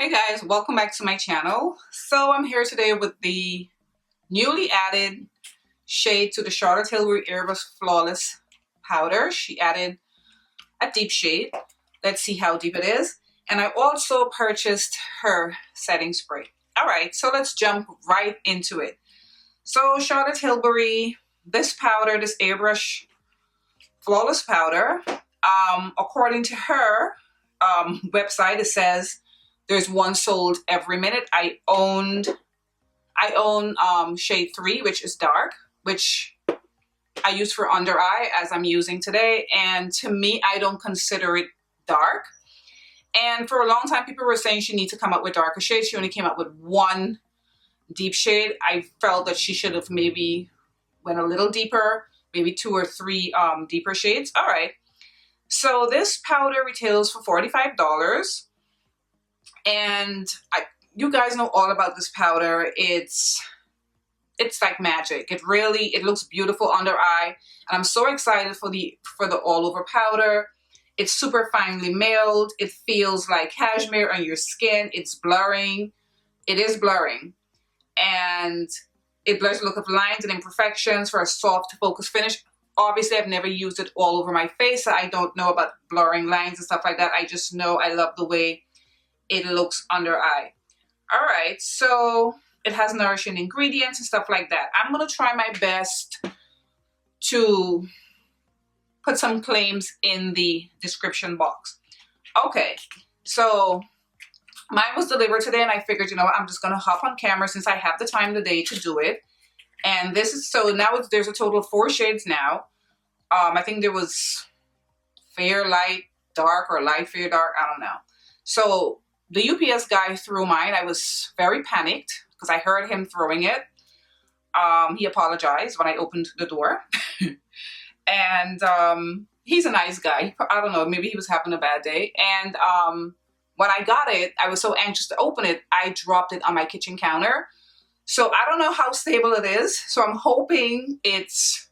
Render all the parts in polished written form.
Hey guys, welcome back to my channel. So I'm here today with the newly added shade to the Charlotte Tilbury Airbrush Flawless powder. She added a deep shade. Let's see how deep it is. And I also purchased her setting spray. Alright, so let's jump right into it. So Charlotte Tilbury, this powder, this Airbrush Flawless powder, according to her website, it says there's one sold every minute. I own shade 3, which is dark, which I use for under eye as I'm using today. And to me, I don't consider it dark. And for a long time, people were saying she needs to come up with darker shades. She only came up with one deep shade. I felt that she should have maybe went a little deeper, maybe 2 or 3 deeper shades. All right. So this powder retails for $45. And you guys know all about this powder. It's like magic. It looks beautiful under eye, and I'm so excited for the all over powder. It's super finely milled. It feels like cashmere on your skin. It's blurring. It is blurring, and it blurs the look of lines and imperfections for a soft focus finish. Obviously, I've never used it all over my face, so I don't know about blurring lines and stuff like that. I just know I love the way it looks under eye. All right, so it has nourishing ingredients and stuff like that. I'm gonna try my best to put some claims in the description box. Okay, so mine was delivered today, and I figured, you know what, I'm just gonna hop on camera since I have the time today to do it. And this is, so now there's a total of 4 shades now. I think there was fair, light, dark, or light, fair, dark, I don't know. So the UPS guy threw mine. I was very panicked because I heard him throwing it. He apologized when I opened the door. And he's a nice guy. I don't know, maybe he was having a bad day. And when I got it, I was so anxious to open it, I dropped it on my kitchen counter. So I don't know how stable it is. So I'm hoping it's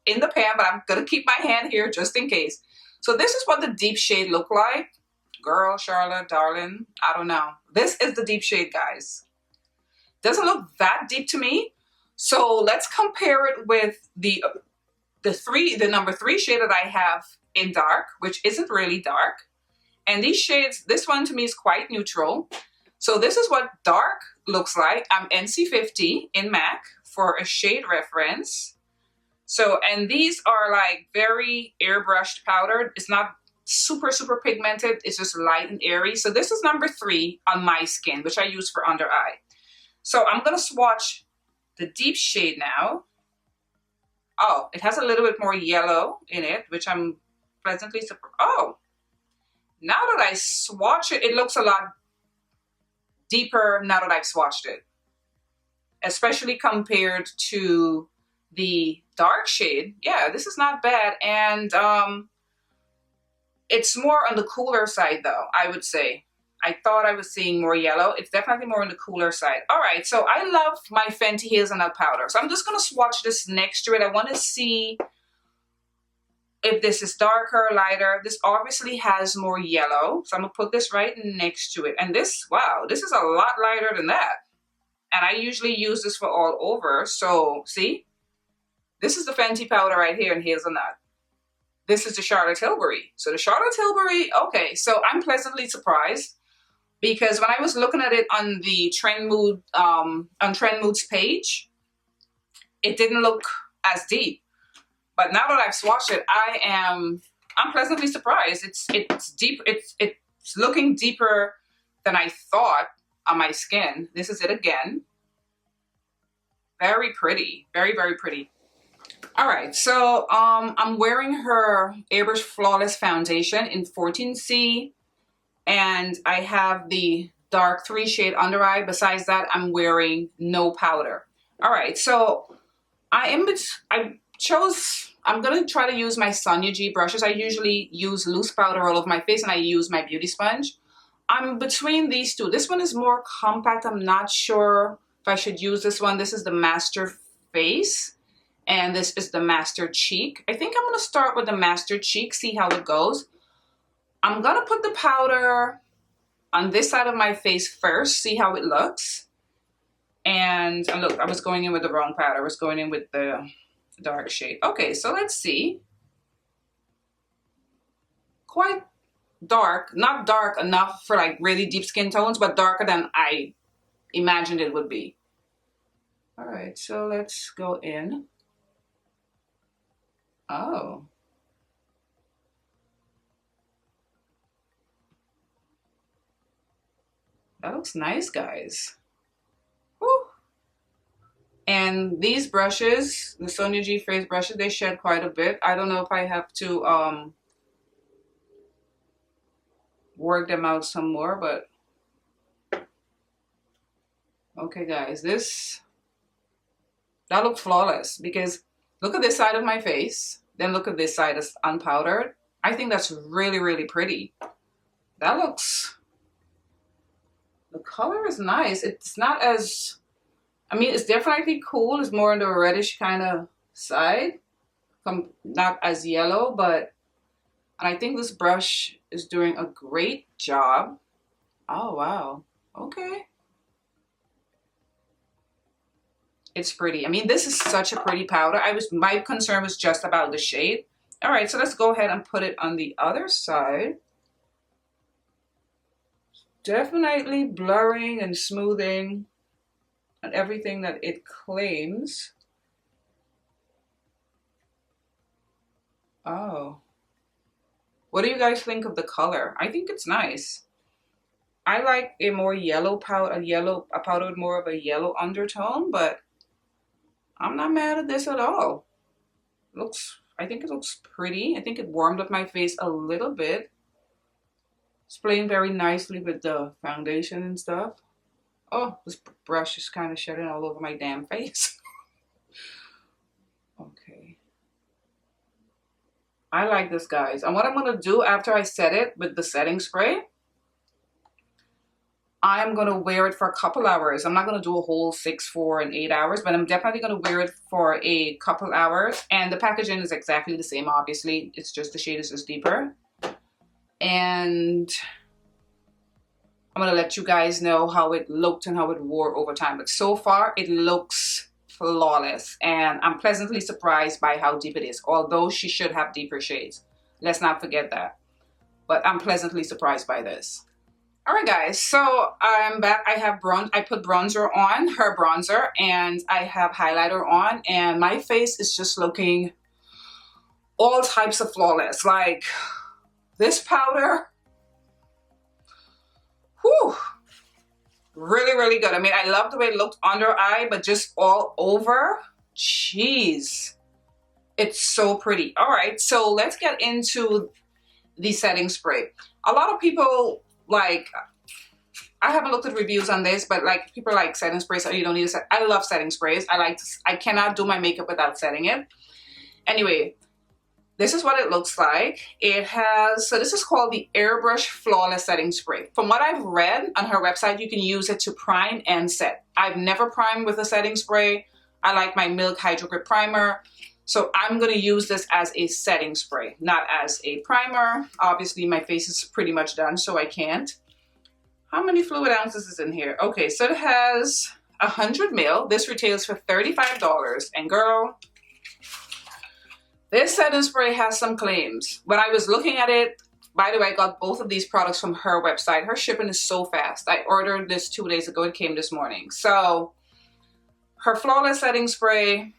in the pan, but I'm gonna keep my hand here just in case. So this is what the deep shade looked like. Girl, Charlotte, darling, I don't know. This is the deep shade, guys. Doesn't look that deep to me. So let's compare it with the number 3 shade that I have in dark, which isn't really dark. And these shades, this one to me is quite neutral. So this is what dark looks like. I'm NC50 in MAC for a shade reference. So, and these are like very airbrushed powder. It's not super pigmented. It's just light and airy. So this is number 3 on my skin, which I use for under eye. So I'm gonna swatch the deep shade now. Oh, it has a little bit more yellow in it, which I'm pleasantly surprised. Oh, now that I swatch it, it looks a lot deeper now that I've swatched it, especially compared to the dark shade. Yeah, this is not bad. And it's more on the cooler side though, I would say. I thought I was seeing more yellow. It's definitely more on the cooler side. All right, so I love my Fenty hazelnut powder. So I'm just gonna swatch this next to it. I wanna see if this is darker, lighter. This obviously has more yellow. So I'm gonna put this right next to it. And this, wow, this is a lot lighter than that. And I usually use this for all over. So see, this is the Fenty powder right here in hazelnut. This is the Charlotte Tilbury. So the Charlotte Tilbury, okay, so I'm pleasantly surprised because when I was looking at it on the Trend Mood, on Trend Mood's page, it didn't look as deep. But now that I've swatched it, I'm pleasantly surprised. It's deep. It's looking deeper than I thought on my skin. This is it again. Very pretty, very pretty. All right, so I'm wearing her Airbrush Flawless foundation in 14C, and I have the dark 3 shade under eye. Besides that, I'm wearing no powder. All right, so I'm gonna try to use my Sonia G brushes. I usually use loose powder all over my face, and I use my beauty sponge. I'm between these two. This one is more compact. I'm not sure if I should use this one. This is the Master Face. And this is the Master Cheek. I think I'm going to start with the Master Cheek, see how it goes. I'm going to put the powder on this side of my face first, see how it looks. And look, I was going in with the wrong powder. I was going in with the dark shade. Okay, so let's see. Quite dark, not dark enough for like really deep skin tones, but darker than I imagined it would be. All right, so let's go in. Oh. That looks nice, guys. Woo. And these brushes, the Sonia G Face brushes, they shed quite a bit. I don't know if I have to work them out some more, but okay, guys, that looks flawless, because look at this side of my face, then look at this side that's unpowdered. I think that's really, really pretty. That looks, the color is nice. It's not as, I mean, it's definitely cool. It's more on the reddish kind of side, not as yellow, but I think this brush is doing a great job. Oh, wow. Okay. It's pretty. I mean, this is such a pretty powder. My concern was just about the shade. All right, so let's go ahead and put it on the other side. Definitely blurring and smoothing and everything that it claims. Oh. What do you guys think of the color? I think it's nice. I like a more yellow powder, a powder with more of a yellow undertone, but I'm not mad at this at all. I think it looks pretty. I think it warmed up my face a little bit. It's playing very nicely with the foundation and stuff. Oh, this brush is kind of shedding all over my damn face. Okay. I like this, guys. And what I'm going to do after I set it with the setting spray, I'm going to wear it for a couple hours. I'm not going to do a whole 6, 4, and 8 hours, but I'm definitely going to wear it for a couple hours. And the packaging is exactly the same, obviously. It's just the shade is just deeper. And I'm going to let you guys know how it looked and how it wore over time. But so far, it looks flawless. And I'm pleasantly surprised by how deep it is. Although she should have deeper shades. Let's not forget that. But I'm pleasantly surprised by this. All right, guys, so I'm back. I put bronzer on, her bronzer, and I have highlighter on, and my face is just looking all types of flawless. Like this powder, whew, really, really good. I mean, I love the way it looked under eye, but just all over, jeez, it's so pretty. All right, so let's get into the setting spray. A lot of people, like, I haven't looked at reviews on this, but like people like setting sprays. So you don't need to set. I love setting sprays. I cannot do my makeup without setting it. Anyway, this is what it looks like. It has, so this is called the Airbrush Flawless Setting Spray. From what I've read on her website, you can use it to prime and set. I've never primed with a setting spray. I like my Milk Hydro Grip Primer. So I'm going to use this as a setting spray, not as a primer. Obviously, my face is pretty much done, so I can't. How many fluid ounces is in here? Okay, so it has 100 ml. This retails for $35. And girl, this setting spray has some claims. When I was looking at it, by the way, I got both of these products from her website. Her shipping is so fast. I ordered this 2 days ago. It came this morning. So her Flawless Setting Spray,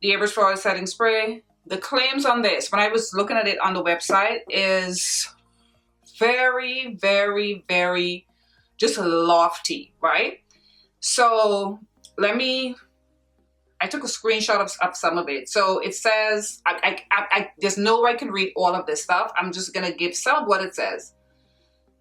the Airbrush Flawless Setting Spray, the claims on this, when I was looking at it on the website, is very, very, very just lofty, right? So I took a screenshot of some of it. So it says, there's no way I can read all of this stuff. I'm just going to give some of what it says.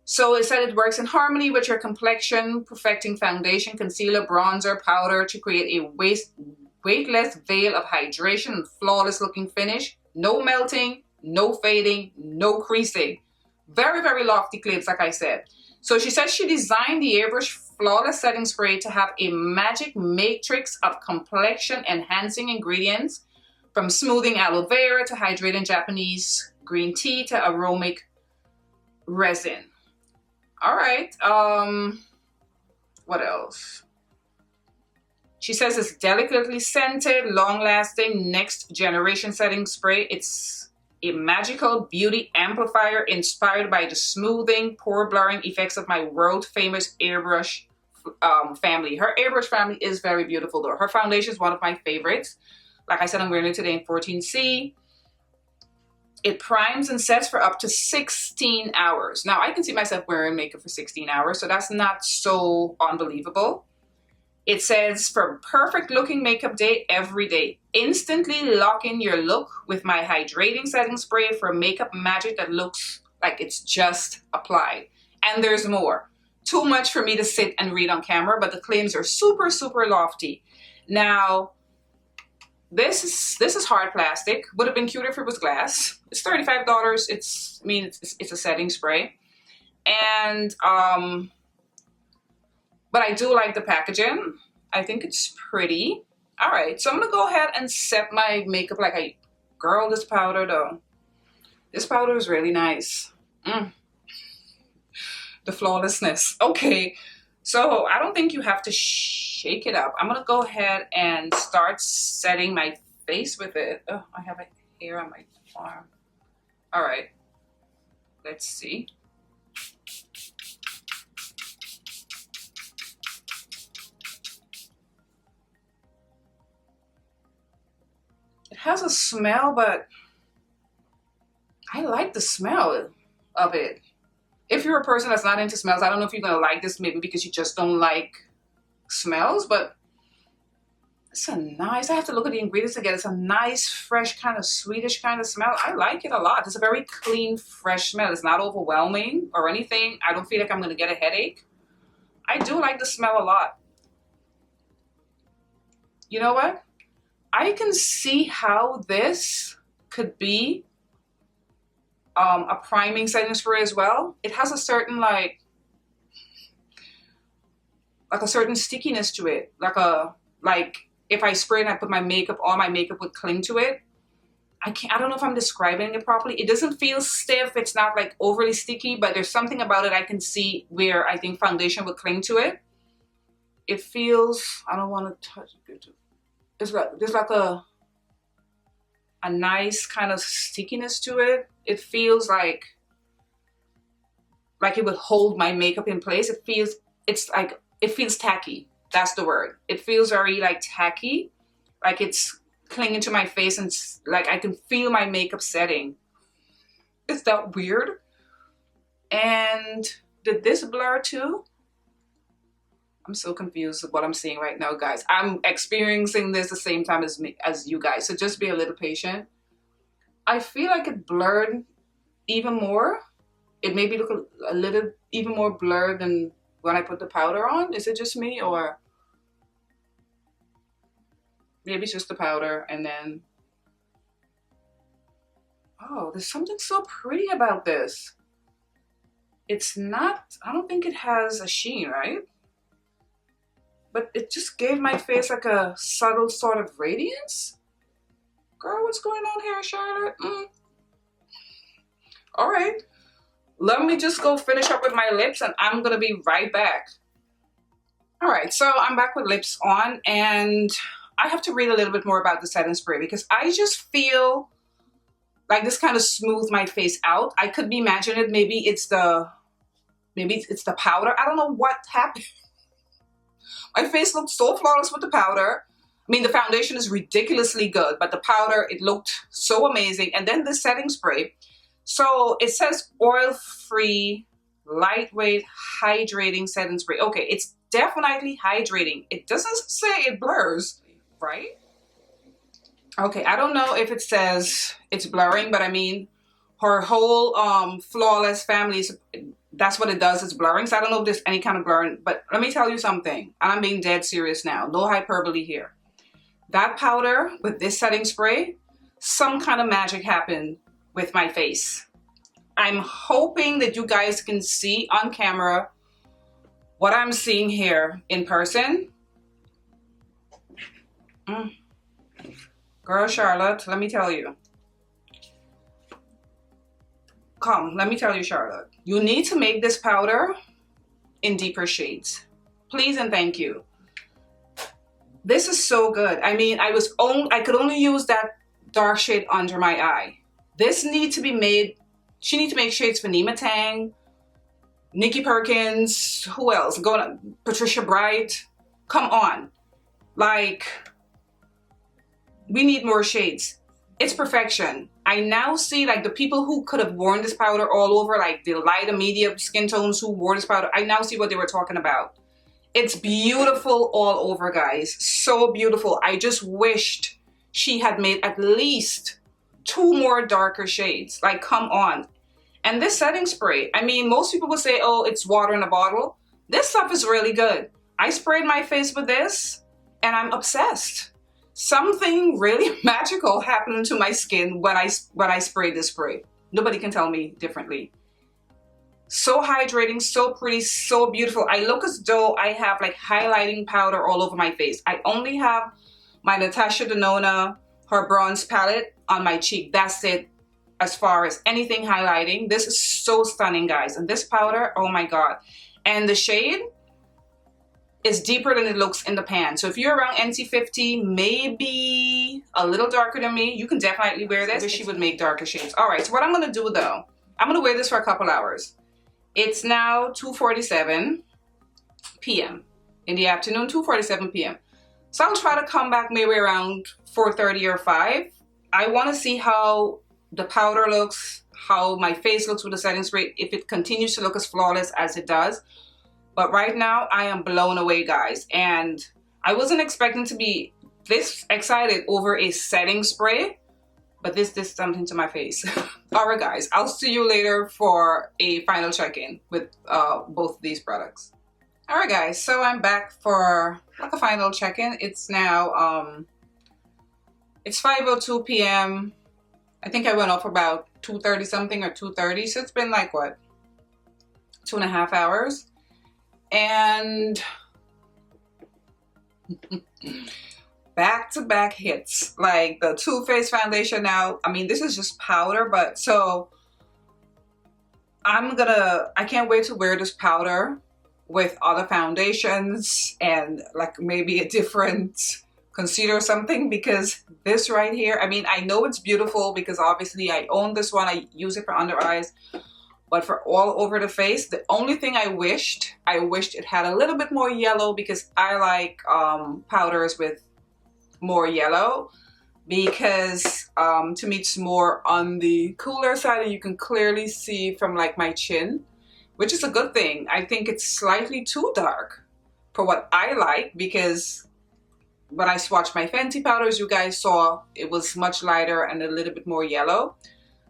So it said it works in harmony with your complexion, perfecting foundation, concealer, bronzer, powder to create a weightless veil of hydration and flawless looking finish. No melting, no fading, no creasing. Very, very lofty claims, like I said. So she says she designed the Airbrush Flawless Setting Spray to have a magic matrix of complexion enhancing ingredients, from smoothing aloe vera to hydrating Japanese green tea to aromatic resin. All right. What else? She says it's delicately scented, long-lasting, next generation setting spray. It's a magical beauty amplifier inspired by the smoothing, pore blurring effects of my world-famous airbrush family. Her airbrush family is very beautiful though. Her foundation is one of my favorites. Like I said, I'm wearing it today in 14C. It primes and sets for up to 16 hours. Now, I can see myself wearing makeup for 16 hours, so that's not so unbelievable. It says, for perfect looking makeup day every day. Instantly lock in your look with my hydrating setting spray for makeup magic that looks like it's just applied. And there's more. Too much for me to sit and read on camera, but the claims are super, super lofty. Now, this is hard plastic. Would have been cuter if it was glass. It's $35. It's a setting spray. And, but I do like the packaging. I think it's pretty. All right, so I'm gonna go ahead and set my makeup like I, girl, this powder though. This powder is really nice. The flawlessness. Okay, so I don't think you have to shake it up. I'm gonna go ahead and start setting my face with it. Oh, I have a hair on my arm. All right, let's see. It has a smell, but I like the smell of it. If you're a person that's not into smells, I don't know if you're gonna like this, maybe because you just don't like smells, but it's a nice, I have to look at the ingredients again. It's a nice, fresh, kind of sweetish kind of smell. I like it a lot. It's a very clean, fresh smell. It's not overwhelming or anything. I don't feel like I'm gonna get a headache. I do like the smell a lot. You know what? I can see how this could be a priming setting spray as well. It has a certain like a certain stickiness to it. Like if I spray and I put my makeup, all my makeup would cling to it. I don't know if I'm describing it properly. It doesn't feel stiff. It's not like overly sticky, but there's something about it I can see where I think foundation would cling to it. It feels, I don't want to touch it. There's like a nice kind of stickiness to it. It feels like it would hold my makeup in place. It feels tacky. That's the word. It feels very like tacky, like it's clinging to my face and like I can feel my makeup setting. Is that weird? And did this blur too? I'm so confused with what I'm seeing right now, guys. I'm experiencing this the same time as you guys, so just be a little patient. I feel like it blurred even more. It made me look a little even more blurred than when I put the powder on. Is it just me, or maybe it's just the powder? And then, oh, there's something so pretty about this. It's not, I don't think it has a sheen, right? But it just gave my face like a subtle sort of radiance. Girl, what's going on here, Charlotte? All right. Let me just go finish up with my lips and I'm going to be right back. All right, so I'm back with lips on and I have to read a little bit more about the setting spray because I just feel like this kind of smooths my face out. I could be imagining it. Maybe it's the powder. I don't know what happened. My face looked so flawless with the powder. I mean, the foundation is ridiculously good, but the powder, it looked so amazing. And then the setting spray. So it says oil-free, lightweight, hydrating setting spray. Okay, it's definitely hydrating. It doesn't say it blurs, right? Okay, I don't know if it says it's blurring, but I mean, her whole flawless family, that's what it does, it's blurring. So I don't know if there's any kind of blurring, but let me tell you something. And I'm being dead serious now. No hyperbole here. That powder with this setting spray, some kind of magic happened with my face. I'm hoping that you guys can see on camera what I'm seeing here in person. Girl, Charlotte, let me tell you. Come, let me tell you, Charlotte. You need to make this powder in deeper shades. Please and thank you. This is so good. I mean, I could only use that dark shade under my eye. This needs to be made, she needs to make shades for Nima Tang, Nikki Perkins, who else? Patricia Bright. Come on. Like, we need more shades. It's perfection. I now see like the people who could have worn this powder all over, like the light and medium skin tones who wore this powder. I now see what they were talking about. It's beautiful all over, guys. So beautiful. I just wished she had made at least 2 more darker shades. Like, come on. And this setting spray, I mean, most people would say, oh, it's water in a bottle. This stuff is really good. I sprayed my face with this and I'm obsessed. Something really magical happened to my skin when I sprayed this spray. Nobody can tell me differently. So hydrating, so pretty, so beautiful. I look as though I have like highlighting powder all over my face. I only have my Natasha Denona, her bronze palette on my cheek. That's it as far as anything highlighting. This is so stunning, guys. And this powder, oh my God. And the shade is deeper than it looks in the pan. So if you're around NC50, maybe a little darker than me, you can definitely wear this. I wish she would make darker shades. All right, so what I'm gonna do though, I'm gonna wear this for a couple hours. It's now 2:47 p.m. in the afternoon, 2:47 p.m. So I'll try to come back maybe around 4:30 or 5. I want to see how the powder looks, how my face looks with the setting spray, if it continues to look as flawless as it does. But right now, I am blown away, guys. And I wasn't expecting to be this excited over a setting spray. But this did something to my face. All right, guys, I'll see you later for a final check-in with both of these products. All right, guys, so I'm back for like a final check-in. It's now, it's 5:02 p.m. I think I went off about 2:30 something or 2:30. So it's been like, what, 2.5 hours? And back-to-back hits, like the Too Faced foundation. Now, I mean, this is just powder, but so I can't wait to wear this powder with other foundations and like maybe a different concealer or something, because this right here, I mean, I know it's beautiful because obviously I own this one. I use it for under eyes, but for all over the face, the only thing I wished it had a little bit more yellow, because I like powders with more yellow, because to me it's more on the cooler side and you can clearly see from like my chin, which is a good thing. I think it's slightly too dark for what I like, because when I swatched my Fenty powders, you guys saw it was much lighter and a little bit more yellow.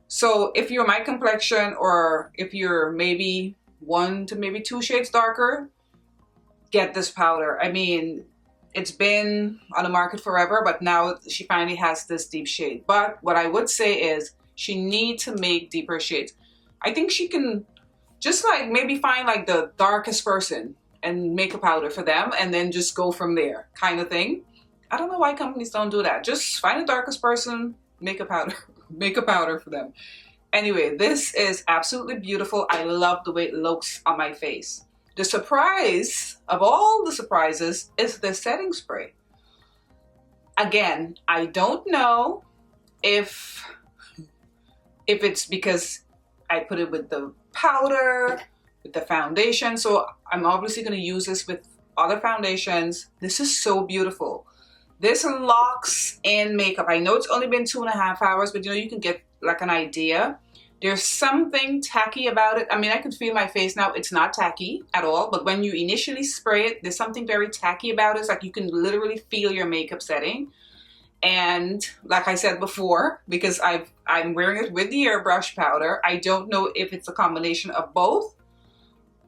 So if you're my complexion, or if you're maybe 1 to maybe 2 shades darker, get this powder. I mean, it's been on the market forever, but now she finally has this deep shade. But what I would say is she needs to make deeper shades. I think she can just like maybe find like the darkest person and make a powder for them and then just go from there, kind of thing. I don't know why companies don't do that. Just find the darkest person, make a powder, make a powder for them. Anyway, this is absolutely beautiful. I love the way it looks on my face. The surprise of all the surprises is the setting spray. Again, I don't know if it's because I put it with the powder, with the foundation. So I'm obviously going to use this with other foundations. This is so beautiful. This locks in makeup. I know it's only been 2.5 hours, but you know, you can get like an idea. There's something tacky about it. I mean, I can feel my face now. It's not tacky at all, but when you initially spray it, there's something very tacky about it. It's like you can literally feel your makeup setting. And like I said before, because I'm wearing it with the airbrush powder, I don't know if it's a combination of both,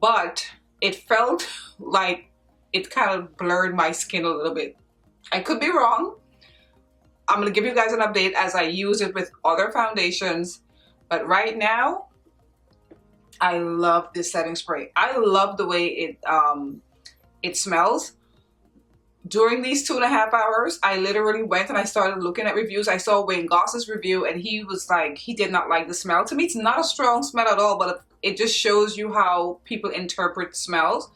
but it felt like it kind of blurred my skin a little bit. I could be wrong. I'm going to give you guys an update as I use it with other foundations. But right now, I love this setting spray. I love the way it smells. During these 2.5 hours, I literally went and I started looking at reviews. I saw Wayne Goss's review and he was like, he did not like the smell. To me, it's not a strong smell at all, but it just shows you how people interpret smells.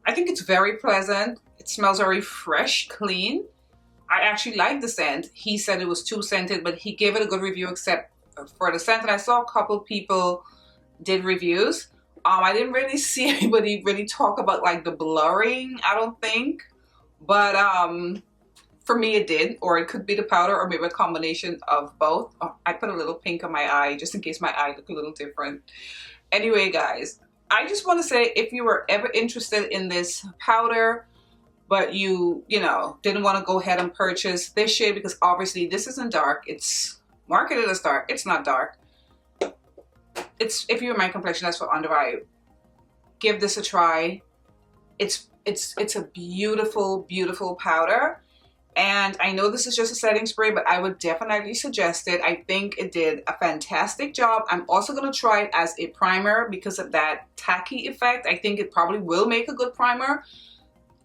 I think it's very pleasant. It smells very fresh, clean. I actually like the scent. He said it was too scented, but he gave it a good review except for the scent. And I saw a couple people did reviews. I didn't really see anybody really talk about like the blurring, I don't think. But for me it did, or it could be the powder or maybe a combination of both. Oh, I put a little pink on my eye just in case my eye looked a little different. Anyway, guys, I just want to say if you were ever interested in this powder, but you know, didn't want to go ahead and purchase this shade because obviously this isn't dark. It's marketed as dark. It's not dark. It's, if you're my complexion, that's for under eye. Give this a try. It's a beautiful, beautiful powder. And I know this is just a setting spray, but I would definitely suggest it. I think it did a fantastic job. I'm also going to try it as a primer because of that tacky effect. I think it probably will make a good primer.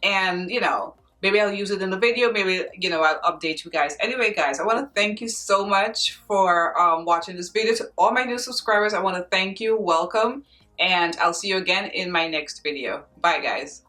And, you know, maybe I'll use it in the video. Maybe, you know, I'll update you guys. Anyway, guys, I want to thank you so much for watching this video. To all my new subscribers, I want to thank you. Welcome. And I'll see you again in my next video. Bye, guys.